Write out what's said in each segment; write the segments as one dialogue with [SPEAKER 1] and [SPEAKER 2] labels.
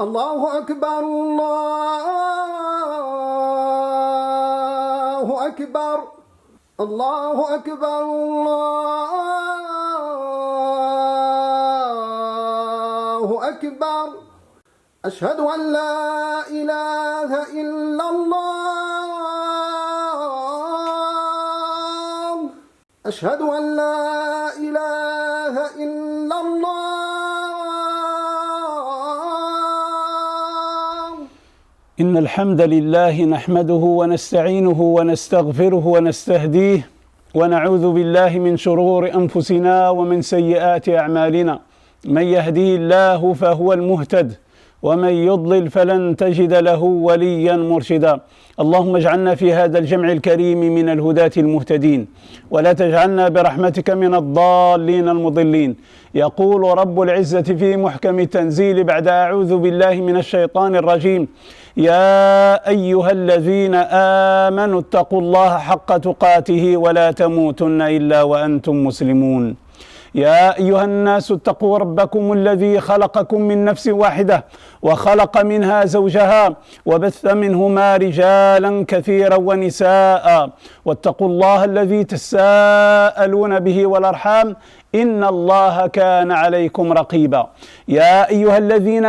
[SPEAKER 1] الله أكبر الله أكبر الله أكبر الله أكبر أشهد أن لا إله إلا الله أشهد أن لا إله إلا الله
[SPEAKER 2] إن الحمد لله نحمده ونستعينه ونستغفره ونستهديه ونعوذ بالله من شرور أنفسنا ومن سيئات أعمالنا. من يهديه الله فهو المهتد ومن يضلل فلن تجد له وليا مرشدا. اللهم اجعلنا في هذا الجمع الكريم من الهداة المهتدين ولا تجعلنا برحمتك من الضالين المضلين. يقول رب العزة في محكم التنزيل بعد أعوذ بالله من الشيطان الرجيم: يا أيها الذين آمنوا اتقوا الله حق تقاته ولا تموتن إلا وأنتم مسلمون. يا أيها الناس اتقوا ربكم الذي خلقكم من نفس واحدة وخلق منها زوجها وبث منهما رجالا كثيرا ونساء واتقوا الله الذي تساءلون به والأرحام إن الله كان عليكم رقيبا. يا أيها الذين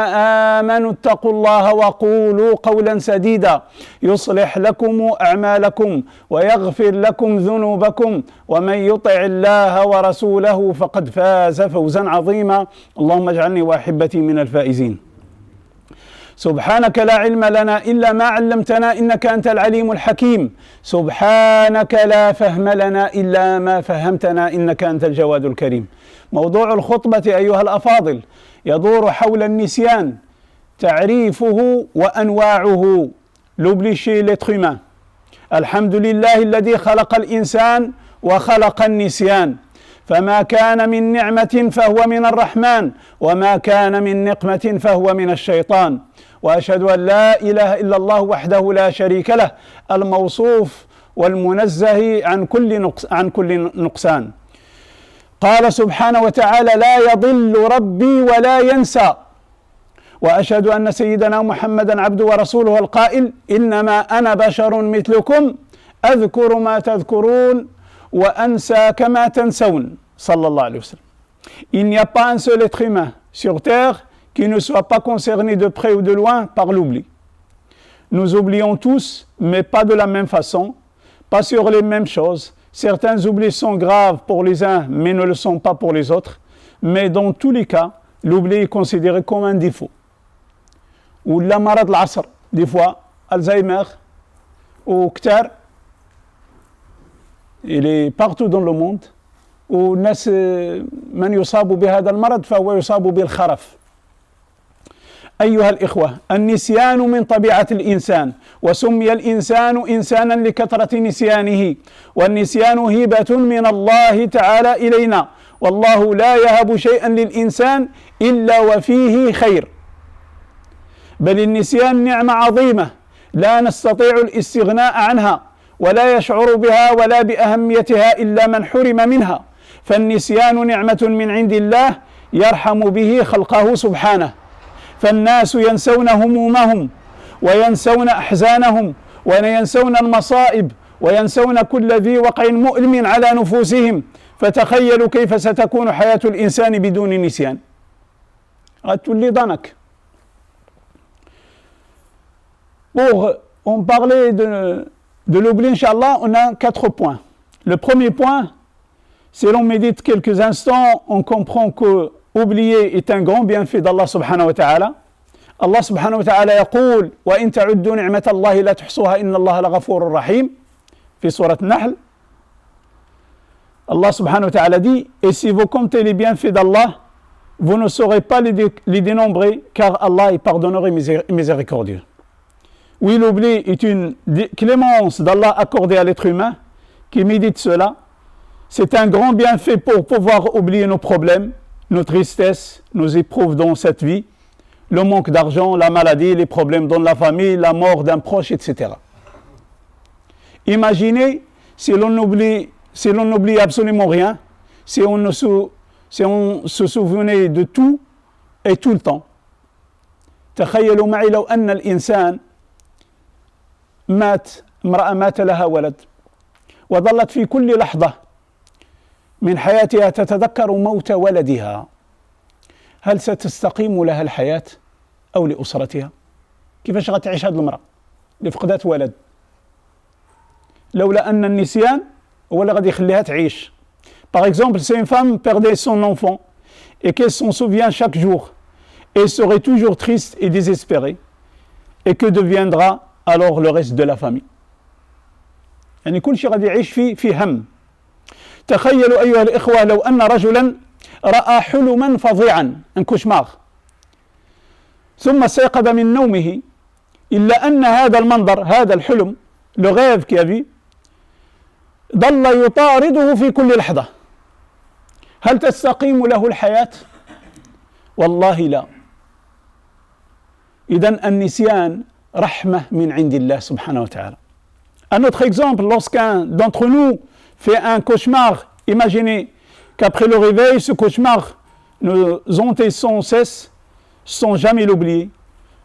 [SPEAKER 2] آمنوا اتقوا الله وقولوا قولا سديدا يصلح لكم أعمالكم ويغفر لكم ذنوبكم ومن يطع الله ورسوله فقد فاز فوزا عظيما. اللهم اجعلني وأحبتي من الفائزين. سبحانك لا علم لنا إلا ما علمتنا إنك أنت العليم الحكيم. سبحانك لا فهم لنا إلا ما فهمتنا إنك أنت الجواد الكريم. موضوع الخطبة أيها الأفاضل يدور حول النسيان، تعريفه وأنواعه. l'oubli chez l'être humain. الحمد لله الذي خلق الإنسان وخلق النسيان، فما كان من نعمة فهو من الرحمن وما كان من نقمة فهو من الشيطان. وأشهد أن لا إله إلا الله وحده لا شريك له الموصوف والمنزه عن كل نقصان. قال سبحانه وتعالى: لا يضل ربي ولا ينسى. وأشهد أن سيدنا محمدا عبده ورسوله القائل: إنما أنا بشر مثلكم أذكر ما تذكرون وأنسى كما تنسون. صلى الله عليه وسلم. Il n'y a pas un seul être humain sur terre qui ne soit pas concerné de près ou de loin par l'oubli. Nous oublions tous, mais pas de la même façon, pas sur les mêmes choses. Certains oublis sont graves pour les uns, mais ne le sont pas pour les autres. Mais dans tous les cas, l'oubli est considéré comme un défaut. Ou la marad al-asr, des fois, Alzheimer, ou Ktar, il est partout dans le monde. والناس من يصاب بهذا المرض فهو يصاب بالخرف. أيها الإخوة، النسيان من طبيعة الإنسان، وسمي الإنسان إنسانا لكثرة نسيانه، والنسيان هبة من الله تعالى إلينا، والله لا يهب شيئا للإنسان إلا وفيه خير، بل النسيان نعمة عظيمة لا نستطيع الاستغناء عنها ولا يشعر بها ولا بأهميتها إلا من حرم منها. فالنسيان نعمة من عند الله يرحم به خلقه سبحانه. فالناس ينسون همومهم وينسون أحزانهم وينسون المصائب وينسون كل ذي وقع مؤلم على نفوسهم. فتخيلوا كيف ستكون حياة الإنسان بدون نسيان. غتولي ضنك. Pour en parler de l'oubli, Inch'Allah, on a 4 points. Le premier point, si l'on médite quelques instants, on comprend que oublier est un grand bienfait d'Allah subhanahu wa ta'ala. Allah subhanahu wa ta'ala يقول: وإن تعدوا نعمة الله لا تحصوها إن الله لغفور رحيم في سورة النحل. Allah subhanahu wa ta'ala dit: et si vous comptez les bienfaits d'Allah, vous ne saurez pas les dénombrer, car Allah est pardonneur et miséricordieux. Oui, l'oubli est une clémence d'Allah accordée à l'être humain qui médite cela. C'est un grand bienfait pour pouvoir oublier nos problèmes, nos tristesses, nos épreuves dans cette vie, le manque d'argent, la maladie, les problèmes dans la famille, la mort d'un proche, etc. Imaginez si l'on n'oublie absolument rien, si on se souvenait de tout et tout le temps. تخيلوا معي لو أن الإنسان امرأة مات لها ولد وظلت في كل لحظة من حياتها تتذكر موت ولدها، هل ستستقيم لها الحياة أو لأسرتها؟ كيفاش غتعيش هذه المرأة اللي فقدت ولد؟ لولا أن النسيان هو اللي غادي يخليها تعيش. Par exemple, si une femme perdait son enfant et qu'elle s'en souvient chaque jour, elle serait toujours triste et désespérée. Et que deviendra alors le reste de la famille? يعني كل شيء غادي يعيش في هم. تخيلوا أيها الإخوة لو أن رجلا رأى حلما فظيعا، un cauchemar، ثم استيقظ من نومه، إلا أن هذا المنظر، هذا الحلم، le rêve qu'il a vu، ظل يطارده في كل لحظة. هل تستقيم له الحياة؟ والله لا. إذن النسيان رحمة من عند الله سبحانه وتعالى. Un autre exemple, lorsqu'un d'entre nous fait un cauchemar, imaginez qu'après le réveil, ce cauchemar nous hante sans cesse, sans jamais l'oublier.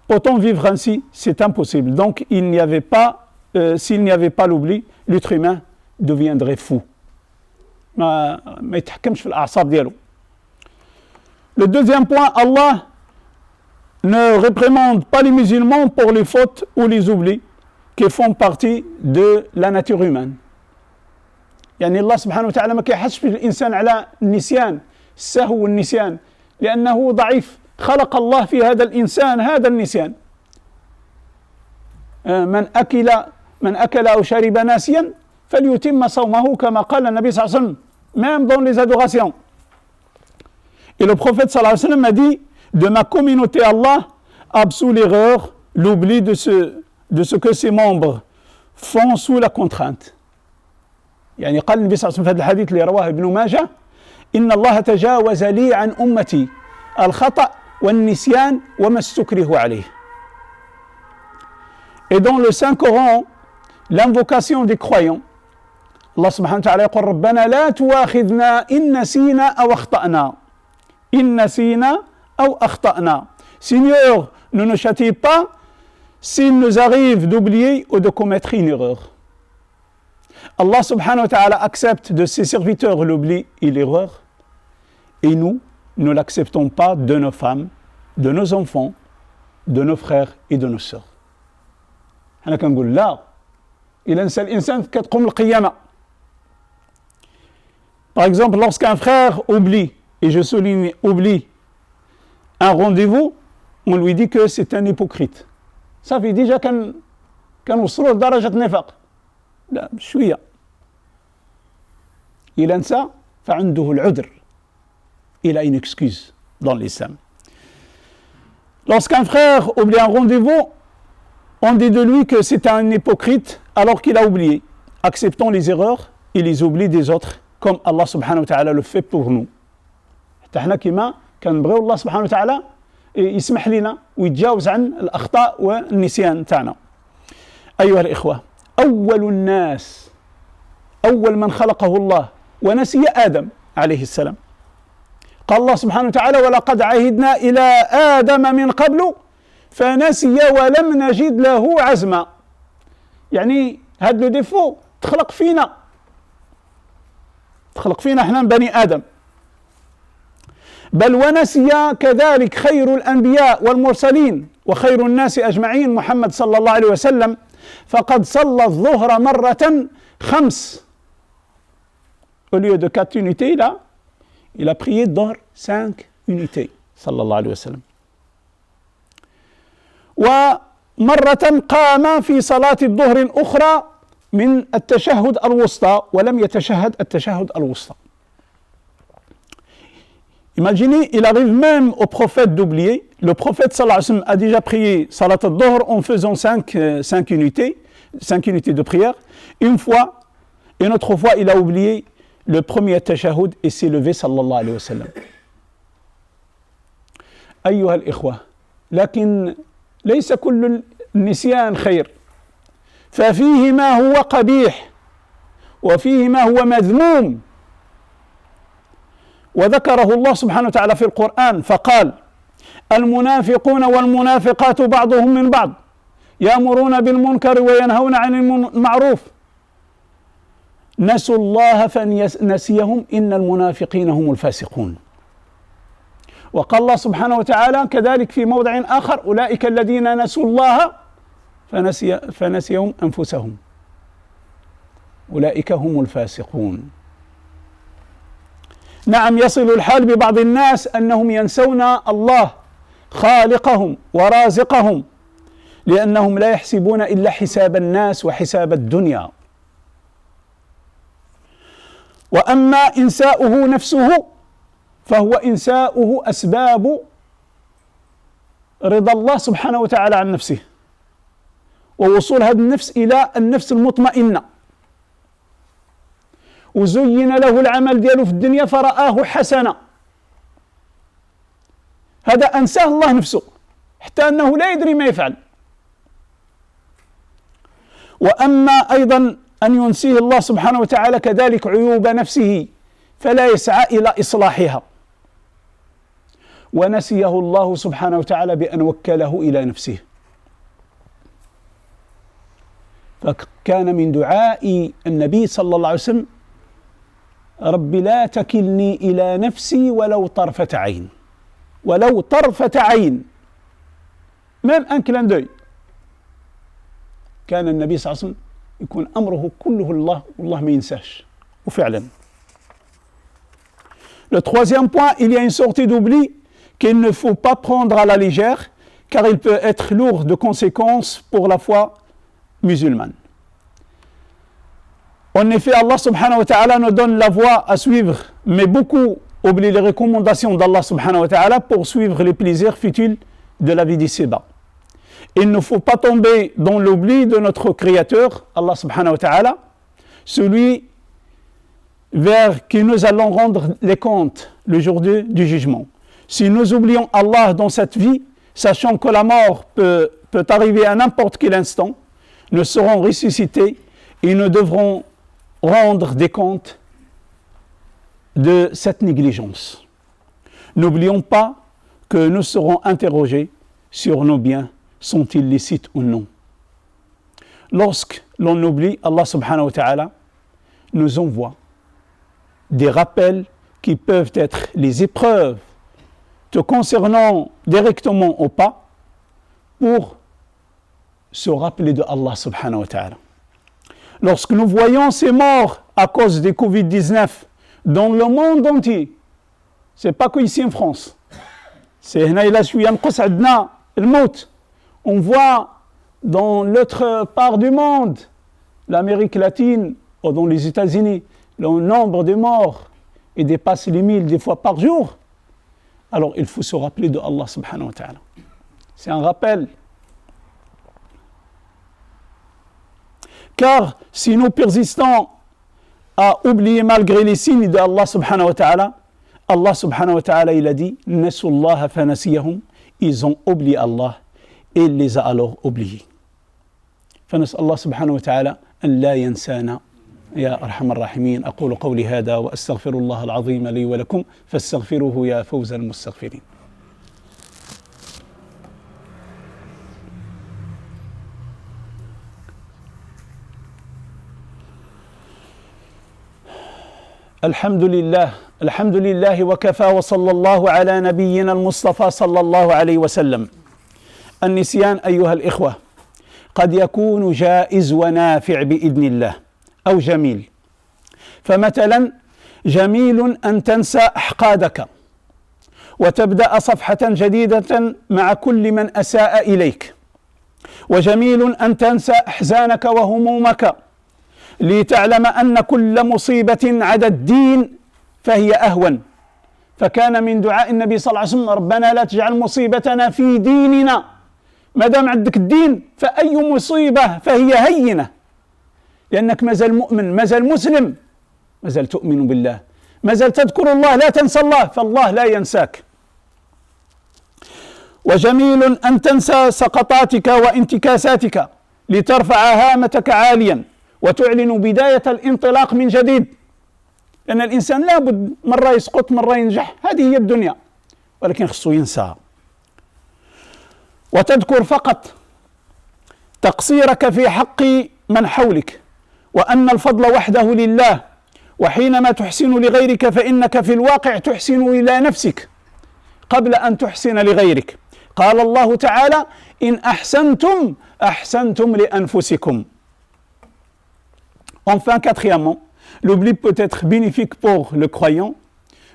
[SPEAKER 2] Peut-on vivre ainsi? C'est impossible. Donc, s'il n'y avait pas l'oubli, l'être humain deviendrait fou. ما يتحكمش في الأعصاب ديالو. Le deuxième point, Allah ne réprimande pas les musulmans pour les fautes ou les oublis qui font partie de la nature humaine. يعني الله سبحانه وتعالى ما كيحسش الإنسان على النسيان، السهو والنسيان، لأنه ضعيف. خلق الله في هذا الإنسان هذا النسيان. من أكل أو شرب ناسيا فليتم صومه كما قال النبي صلى الله عليه وسلم, même dans les adorations. Et le prophète sallallahu alayhi wa sallam a dit: de ma communauté, Allah absout l'erreur, l'oubli de ce que ses membres font sous la contrainte. يعني قال النبي صلى الله عليه وسلم في هذا الحديث اللي رواه ابن ماجه: إن الله تجاوز لي عن أمتي الخطأ والنسيان وما استكره عليه. Et dans le Saint-Coran, l'invocation des croyants, Allah subhanahu wa ta'ala يقول: ربنا لا تؤاخذنا إن نسينا أو أخطأنا. إن نسينا أو أخطأنا. Seigneur, ne nous châtie pas s'il nous arrive d'oublier ou de commettre une erreur. Allah subhanahu wa ta'ala accepte de ses serviteurs l'oubli et l'erreur, et nous ne l'acceptons pas de nos femmes, de nos enfants, de nos frères et de nos sœurs. حنا كنقول لا، إلا نسى الإنسان كتقوم القيامة. Par exemple, lorsqu'un frère oublie, et je souligne oublie, un rendez-vous, on lui dit que c'est un hypocrite. صافي ديجا كنوصلوا لدرجة النفاق. لا شوية. إلا نسى فعنده العذر. Il a une excuse dans l'islam. Lorsqu'un frère oublie un rendez-vous, on dit de lui que c'est un hypocrite alors qu'il a oublié. Acceptons les erreurs et les oublis des autres comme Allah subhanahu wa ta'ala le fait pour nous. حتى حنا كيما كنبغيو الله سبحانه وتعالى يسمح لنا ويتجاوز عن الأخطاء والنسيان تاعنا. أيها الإخوة، أول من خلقه الله ونسي آدم عليه السلام. قال الله سبحانه وتعالى: ولقد عهدنا إلى آدم من قبل فنسي ولم نجد له عزما. يعني هذا لو ديفو تخلق فينا احنا بني آدم. بل ونسي كذلك خير الأنبياء والمرسلين وخير الناس أجمعين محمد صلى الله عليه وسلم، فقد صلى الظهر مرة 5. Au lieu de 4 unités là, il a prié الظهر 5 unités صلى الله عليه وسلم. ومرة قام في صلاة الظهر أخرى من التشهد الوسطى ولم يتشهد التشهد الوسطى. Imaginez, il arrive même au prophète d'oublier. Le prophète sallallahu alayhi wa sallam a déjà prié salat al-dhuhr en faisant 5 unités de prière. Une fois, et une autre fois, il a oublié le premier tashahhud et s'est levé sallallahu alayhi wa sallam. أيها الإخوة، لكن ليس كل النسيان خير، ففيه ما هو قبيح وفيه ما هو مذموم. وذكره الله سبحانه وتعالى في القرآن فقال: المنافقون والمنافقات بعضهم من بعض يأمرون بالمنكر وينهون عن المعروف نسوا الله فنسيهم إن المنافقين هم الفاسقون. وقال الله سبحانه وتعالى كذلك في موضع آخر أولئك الذين نسوا الله فنسيهم أنفسهم أولئك هم الفاسقون. نعم يصل الحال ببعض الناس أنهم ينسون الله خالقهم ورازقهم لأنهم لا يحسبون إلا حساب الناس وحساب الدنيا. وأما إنساؤه نفسه فهو إنساؤه أسباب رضا الله سبحانه وتعالى عن نفسه ووصول هذا النفس إلى النفس المطمئنة، وزين له العمل دياله في الدنيا فرآه حسنا، هذا أنساه الله نفسه حتى أنه لا يدري ما يفعل. وأما أيضا أن ينسيه الله سبحانه وتعالى كذلك عيوب نفسه فلا يسعى إلى إصلاحها، ونسيه الله سبحانه وتعالى بأن وكله إلى نفسه. فكان من دعاء النبي صلى الله عليه وسلم رب لا تكلني إلى نفسي ولو طرفة عين، ولو طرفة عين même un clin d'œil. كان النبي صلى الله عليه وسلم يكون أمره كله الله والله ما ينساش وفعلا. Le troisième point, il y a une sortie d'oubli qu'il ne faut pas prendre à la légère car il peut être lourd de conséquences pour la foi musulmane. En effet, Allah subhanahu wa ta'ala nous donne la voie à suivre, mais beaucoup oublient les recommandations d'Allah subhanahu wa ta'ala pour suivre les plaisirs futiles de la vie d'ici-bas. Il ne faut pas tomber dans l'oubli de notre Créateur, Allah subhanahu wa ta'ala, celui vers qui nous allons rendre les comptes le jour du jugement. Si nous oublions Allah dans cette vie, sachant que la mort peut arriver à n'importe quel instant, nous serons ressuscités et nous devrons rendre des comptes de cette négligence. N'oublions pas que nous serons interrogés sur nos biens, sont-ils licites ou non. Lorsque l'on oublie, Allah subhanahu wa ta'ala nous envoie des rappels qui peuvent être les épreuves te concernant directement ou pas pour se rappeler de Allah subhanahu wa ta'ala. Lorsque nous voyons ces morts à cause du Covid-19 dans le monde entier, c'est pas qu'ici en France, c'est on voit dans l'autre part du monde, l'Amérique latine ou dans les États-Unis, le nombre de morts et dépasse les 1000 des fois par jour. Alors il faut se rappeler de Allah subhanahu wa ta'ala. C'est un rappel. Car si nous persistons à oublier malgré les signes de Allah subhanahu wa ta'ala, Allah subhanahu wa ta'ala il a dit « Nasullaha fanasiyahum » ils ont oublié Allah et il les a alors oubliés. فنسأل الله سبحانه وتعالى أن لا ينسانا يا أرحم الراحمين. أقول قولي هذا وأستغفر الله العظيم لي ولكم فاستغفروه يا فوز المستغفرين. الحمد لله وكفى وصلى الله على نبينا المصطفى صلى الله عليه وسلم. النسيان أيها الإخوة قد يكون جائز ونافع بإذن الله أو جميل. فمثلا جميل أن تنسى أحقادك وتبدأ صفحة جديدة مع كل من أساء إليك، وجميل أن تنسى أحزانك وهمومك لتعلم أن كل مصيبة عدا الدين فهي أهون. فكان من دعاء النبي صلى الله عليه وسلم ربنا لا تجعل مصيبتنا في ديننا. ما دام عندك الدين فأي مصيبة فهي هينة، لأنك مازال مؤمن، مازال مسلم، مازال تؤمن بالله، مازال تذكر الله، لا تنسى الله، فالله لا ينساك. وجميل أن تنسى سقطاتك وانتكاساتك لترفع هامتك عاليا وتعلن بداية الانطلاق من جديد، لأن الإنسان لابد مرة يسقط مرة ينجح، هذه هي الدنيا، ولكن خصو ينسى. وتذكر فقط تقصيرك في حق من حولك، وأن الفضل وحده لله، وحينما تحسن لغيرك فإنك في الواقع تحسن إلى نفسك قبل أن تحسن لغيرك. قال الله تعالى: إن أحسنتم أحسنتم لأنفسكم. Enfin, quatrièmement, l'oubli peut être bénéfique pour le croyant.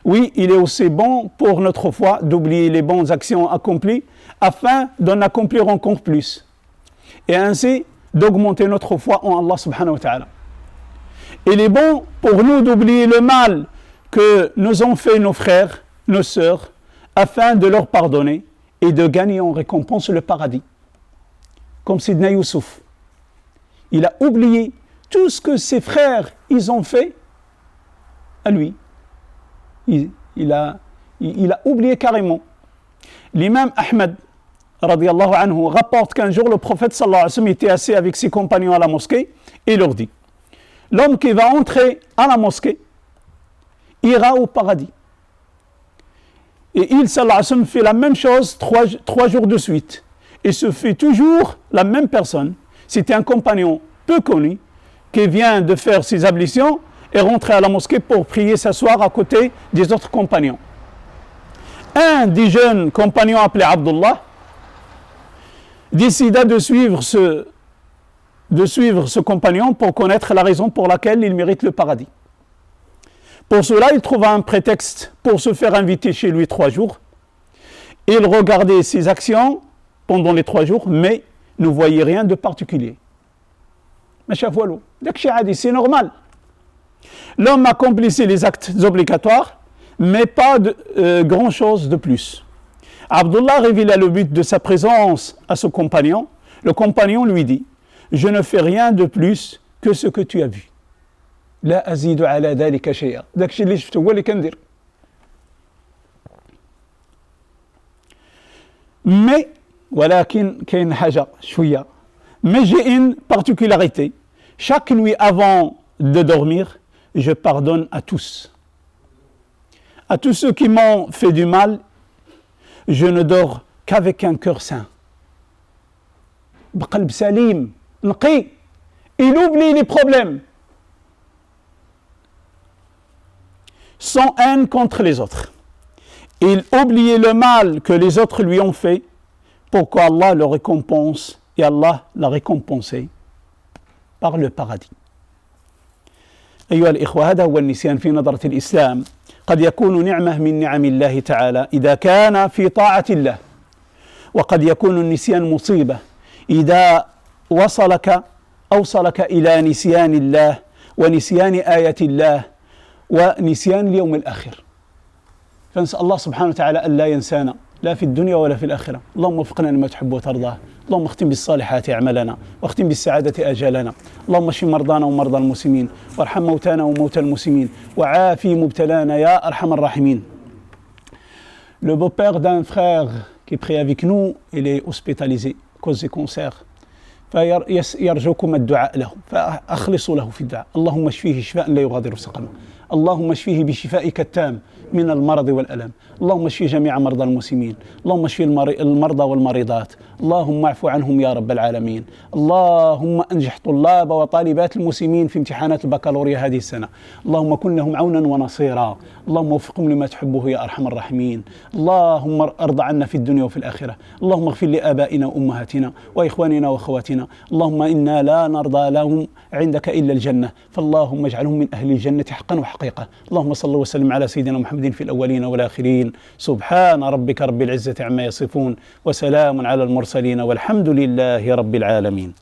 [SPEAKER 2] Oui, il est aussi bon pour notre foi d'oublier les bonnes actions accomplies afin d'en accomplir encore plus, et ainsi d'augmenter notre foi en Allah subhanahu wa ta'ala. Il est bon pour nous d'oublier le mal que nous ont fait nos frères, nos sœurs, afin de leur pardonner et de gagner en récompense le paradis. Comme Sidna Youssouf, il a oublié tout ce que ses frères ils ont fait à lui. Il a oublié carrément. L'imam Ahmed radiyallahu anhu rapporte qu'un jour le prophète sallallahu alayhi wa sallam était assis avec ses compagnons à la mosquée et leur dit: l'homme qui va entrer à la mosquée ira au paradis. Et il sallallahu alayhi wa sallam fait la même chose trois jours de suite. Et ce fait toujours la même personne. C'était un compagnon peu connu qui vient de faire ses ablutions et rentrer à la mosquée pour prier, s'asseoir à côté des autres compagnons. Un des jeunes compagnons appelé Abdullah décida de suivre ce compagnon pour connaître la raison pour laquelle il mérite le paradis. Pour cela, il trouva un prétexte pour se faire inviter chez lui 3 jours. Il regardait ses actions pendant les 3 jours, mais ne voyait rien de particulier. Mais c'est normal. L'homme accomplissait les actes obligatoires, mais pas de grand-chose de plus. Abdullah révéla le but de sa présence à ce compagnon. Le compagnon lui dit: je ne fais rien de plus que ce que tu as vu. La azidu ala dhalika shay'a. Dakshi li shftu huwa li kandir. Mais, walakin kayn haja shwiya. Mais j'ai une particularité. Chaque nuit avant de dormir, je pardonne à tous. À tous ceux qui m'ont fait du mal, je ne dors qu'avec un cœur sain. Bqalb salim, nqi. Il oublie les problèmes. Sans haine contre les autres. Il oubliait le mal que les autres lui ont fait pour qu'Allah le récompense, et Allah l'a récompensé par le paradis. أيها الإخوة، هذا هو النسيان في نظرة الإسلام. قد يكون نعمة من نعم الله تعالى إذا كان في طاعة الله، وقد يكون النسيان مصيبة إذا أوصلك إلى نسيان الله ونسيان آية الله ونسيان اليوم الآخر. فنسأل الله سبحانه وتعالى أن لا ينسانا لا في الدنيا ولا في الآخرة. اللهم وفقنا لما تحب وترضاه. اللهم اختم بالصالحات أعمالنا واختم بالسعادة آجالنا. اللهم اشف مرضانا ومرضى المسلمين وارحم موتانا وموتى المسلمين وعافي مبتلانا يا أرحم الراحمين. Le beau-père d'un frère qui est pris avec nous, il est hospitalisé à cause du cancer. فيرجوكم الدعاء له، فأخلصوا له في الدعاء. اللهم اشفيه شفاء لا يغادر سقما. اللهم اشفيه بشفائك التام من المرض والألم. اللهم اشفي جميع مرضى المسلمين. اللهم اشفي المرضى والمريضات. اللهم اعف عنهم يا رب العالمين. اللهم انجح طلاب وطالبات المسلمين في امتحانات البكالوريا هذه السنة. اللهم كن لهم عونا ونصيرا. اللهم وفقهم لما تحبه يا أرحم الراحمين. اللهم ارض عنا في الدنيا وفي الآخرة. اللهم اغفر لآبائنا وأمهاتنا وإخواننا وأخواتنا. اللهم إنا لا نرضى لهم عندك إلا الجنة، فاللهم اجعلهم من أهل الجنة حقا وحقيقة. اللهم صل وسلم على سيدنا محمد في الأولين والآخرين. سبحان ربك رب العزة عما يصفون وسلام على المرسلين والحمد لله رب العالمين.